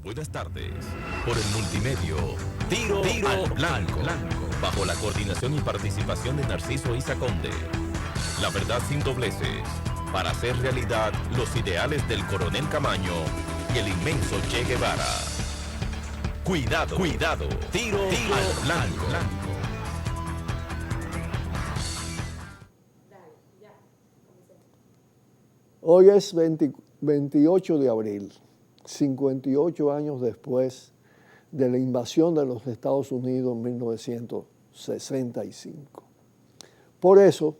Buenas tardes. Por el multimedio, Tiro al Blanco, bajo la coordinación y participación de Narciso Isa Conde. La verdad sin dobleces, para hacer realidad los ideales del Coronel Camaño y el inmenso Che Guevara. Cuidado, Tiro al Blanco. Hoy es 28 de abril, 58 años después de la invasión de los Estados Unidos en 1965. Por eso,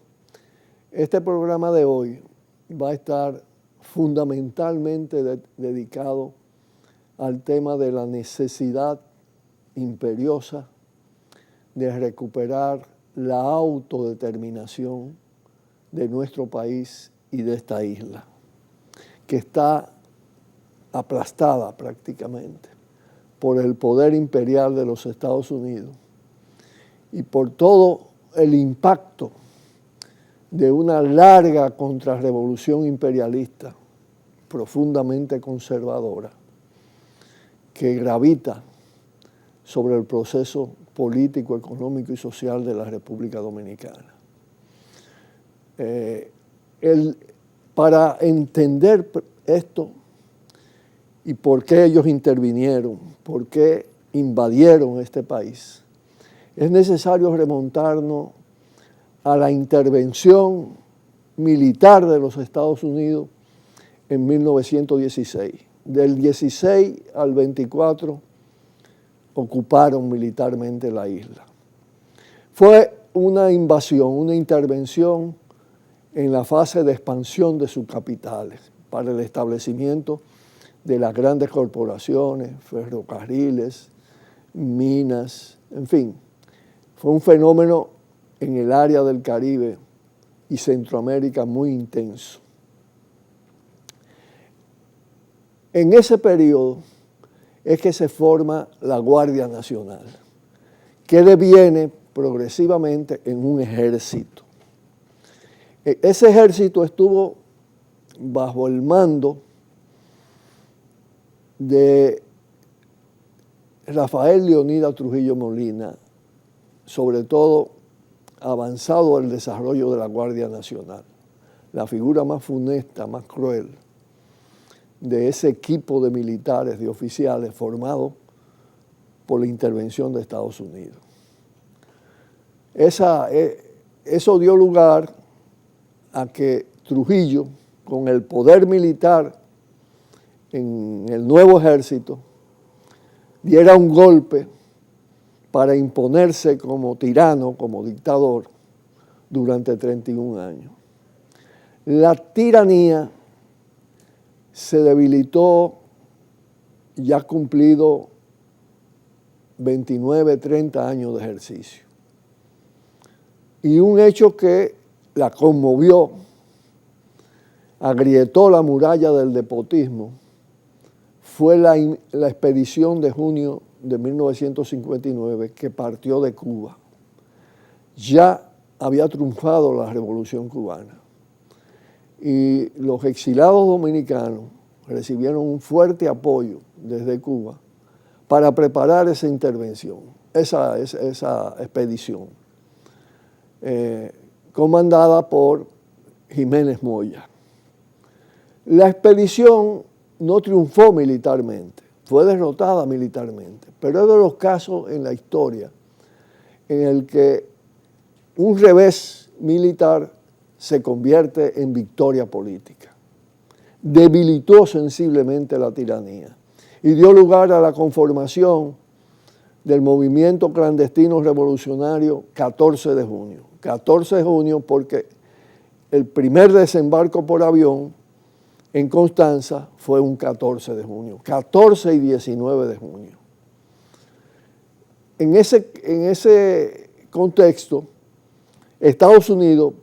este programa de hoy va a estar fundamentalmente dedicado al tema de la necesidad imperiosa de recuperar la autodeterminación de nuestro país y de esta isla, que está aplastada prácticamente por el poder imperial de los Estados Unidos y por todo el impacto de una larga contrarrevolución imperialista profundamente conservadora que gravita sobre el proceso político, económico y social de la República Dominicana. Para entender esto y por qué ellos intervinieron, por qué invadieron este país, es necesario remontarnos a la intervención militar de los Estados Unidos en 1916. Del 16 al 24 ocuparon militarmente la isla. Fue una invasión, una intervención en la fase de expansión de sus capitales para el establecimiento de las grandes corporaciones, ferrocarriles, minas, en fin. Fue un fenómeno en el área del Caribe y Centroamérica muy intenso. En ese periodo es que se forma la Guardia Nacional, que deviene progresivamente en un ejército. Ese ejército estuvo bajo el mando de Rafael Leonidas Trujillo Molina, sobre todo avanzado el desarrollo de la Guardia Nacional, la figura más funesta, más cruel de ese equipo de militares, de oficiales formado por la intervención de Estados Unidos. Eso dio lugar a que Trujillo, con el poder militar en el nuevo ejército, diera un golpe para imponerse como tirano, como dictador, durante 31 años. La tiranía se debilitó ya cumplido 29, 30 años de ejercicio. Y un hecho que la conmovió, agrietó la muralla del despotismo, fue la expedición de junio de 1959 que partió de Cuba. Ya había triunfado la Revolución Cubana y los exilados dominicanos recibieron un fuerte apoyo desde Cuba para preparar esa intervención, esa expedición, comandada por Jiménez Moya. La expedición no triunfó militarmente, fue derrotada militarmente, pero es de los casos en la historia en el que un revés militar se convierte en victoria política. Debilitó sensiblemente la tiranía y dio lugar a la conformación del movimiento clandestino revolucionario 14 de junio. 14 de junio porque el primer desembarco por avión en Constanza fue un 14 de junio, 14 y 19 de junio. En ese contexto, Estados Unidos,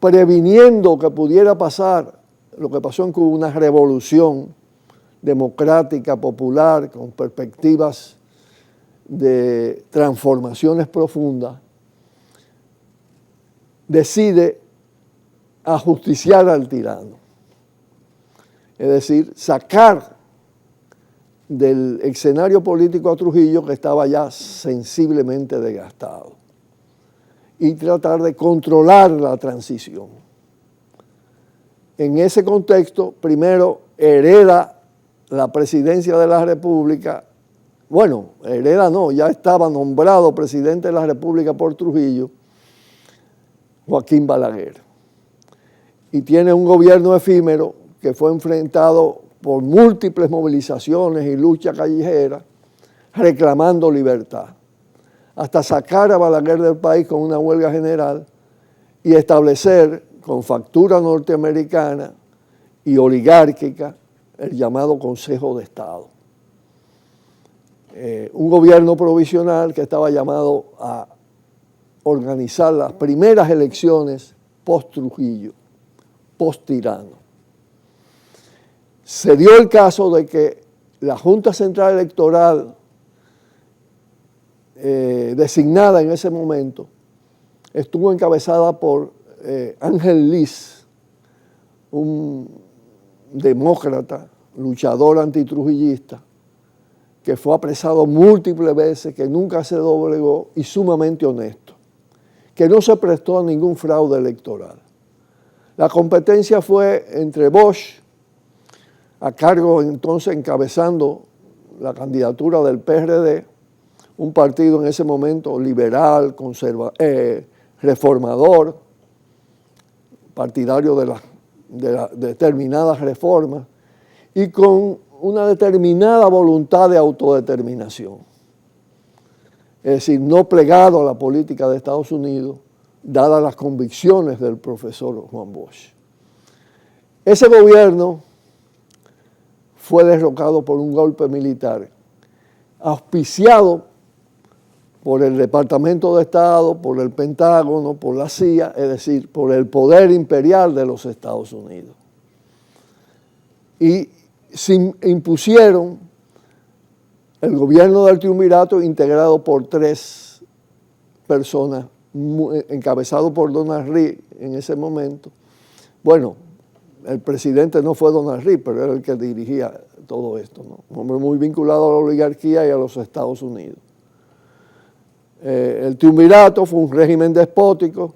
previniendo que pudiera pasar lo que pasó en Cuba, una revolución democrática, popular, con perspectivas de transformaciones profundas, decide ajusticiar al tirano. Es decir, sacar del escenario político a Trujillo, que estaba ya sensiblemente desgastado, y tratar de controlar la transición. En ese contexto, primero hereda la presidencia de la República. Bueno, hereda no, ya estaba nombrado presidente de la República por Trujillo, Joaquín Balaguer. Y tiene un gobierno efímero que fue enfrentado por múltiples movilizaciones y lucha callejera, reclamando libertad, hasta sacar a Balaguer del país con una huelga general y establecer con factura norteamericana y oligárquica el llamado Consejo de Estado. Un gobierno provisional que estaba llamado a organizar las primeras elecciones post-Trujillo, post-tirano. Se dio el caso de que la Junta Central Electoral designada en ese momento estuvo encabezada por Ángel Liz, un demócrata, luchador antitrujillista, que fue apresado múltiples veces, que nunca se doblegó y sumamente honesto, que no se prestó a ningún fraude electoral. La competencia fue entre Bosch, a cargo entonces encabezando la candidatura del PRD, un partido en ese momento liberal, reformador, partidario de determinadas reformas, y con una determinada voluntad de autodeterminación. Es decir, no plegado a la política de Estados Unidos, dadas las convicciones del profesor Juan Bosch. Ese gobierno fue derrocado por un golpe militar, auspiciado por el Departamento de Estado, por el Pentágono, por la CIA, es decir, por el poder imperial de los Estados Unidos. Y se impusieron el gobierno del triunvirato integrado por 3 personas, encabezado por Donald Reed en ese momento. Bueno, el presidente no fue Donald Reed, pero era el que dirigía todo esto, ¿no? Un hombre muy vinculado a la oligarquía y a los Estados Unidos. El triunvirato fue un régimen despótico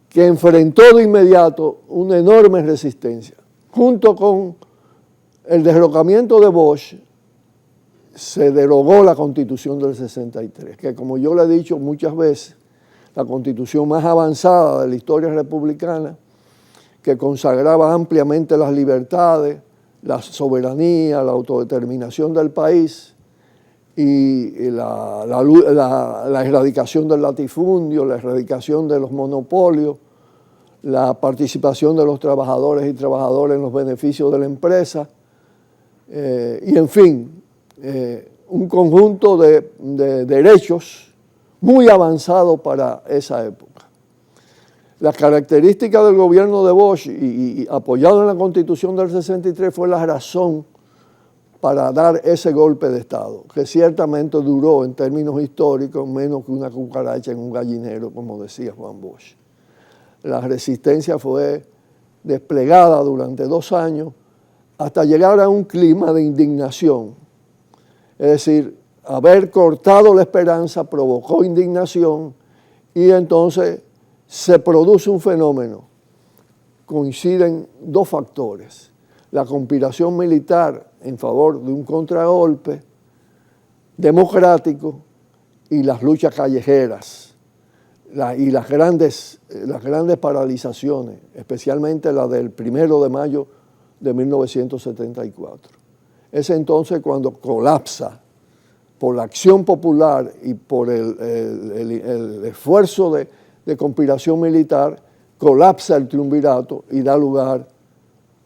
que enfrentó de inmediato una enorme resistencia. Junto con el derrocamiento de Bosch, se derogó la Constitución del 63, que como yo le he dicho muchas veces, la Constitución más avanzada de la historia republicana, que consagraba ampliamente las libertades, la soberanía, la autodeterminación del país y la erradicación del latifundio, la erradicación de los monopolios, la participación de los trabajadores y trabajadoras en los beneficios de la empresa, y en fin, un conjunto de derechos muy avanzados para esa época. La característica del gobierno de Bosch, y apoyado en la Constitución del 63, fue la razón para dar ese golpe de Estado, que ciertamente duró en términos históricos menos que una cucaracha en un gallinero, como decía Juan Bosch. La resistencia fue desplegada durante 2 años hasta llegar a un clima de indignación. Es decir, haber cortado la esperanza provocó indignación y entonces se produce un fenómeno. Coinciden 2 factores: la conspiración militar en favor de un contragolpe democrático y las luchas callejeras y las grandes paralizaciones, especialmente la del 1 de mayo de 1974. Es entonces cuando colapsa, por la acción popular y por el esfuerzo de conspiración militar, colapsa el triunvirato y da lugar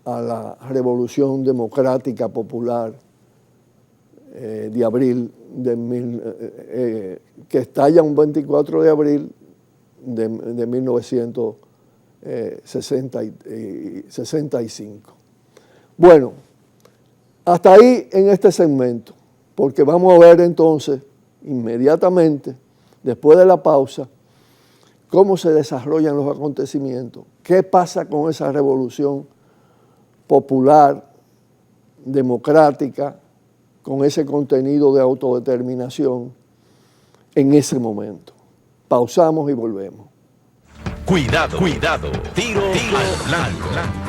a la Revolución Democrática Popular de abril, que estalla un 24 de abril de 1965. Bueno, hasta ahí en este segmento, porque vamos a ver entonces, inmediatamente, después de la pausa, cómo se desarrollan los acontecimientos, qué pasa con esa revolución popular democrática, con ese contenido de autodeterminación en ese momento. Pausamos y volvemos. Cuidado, cuidado. Tiro al blanco.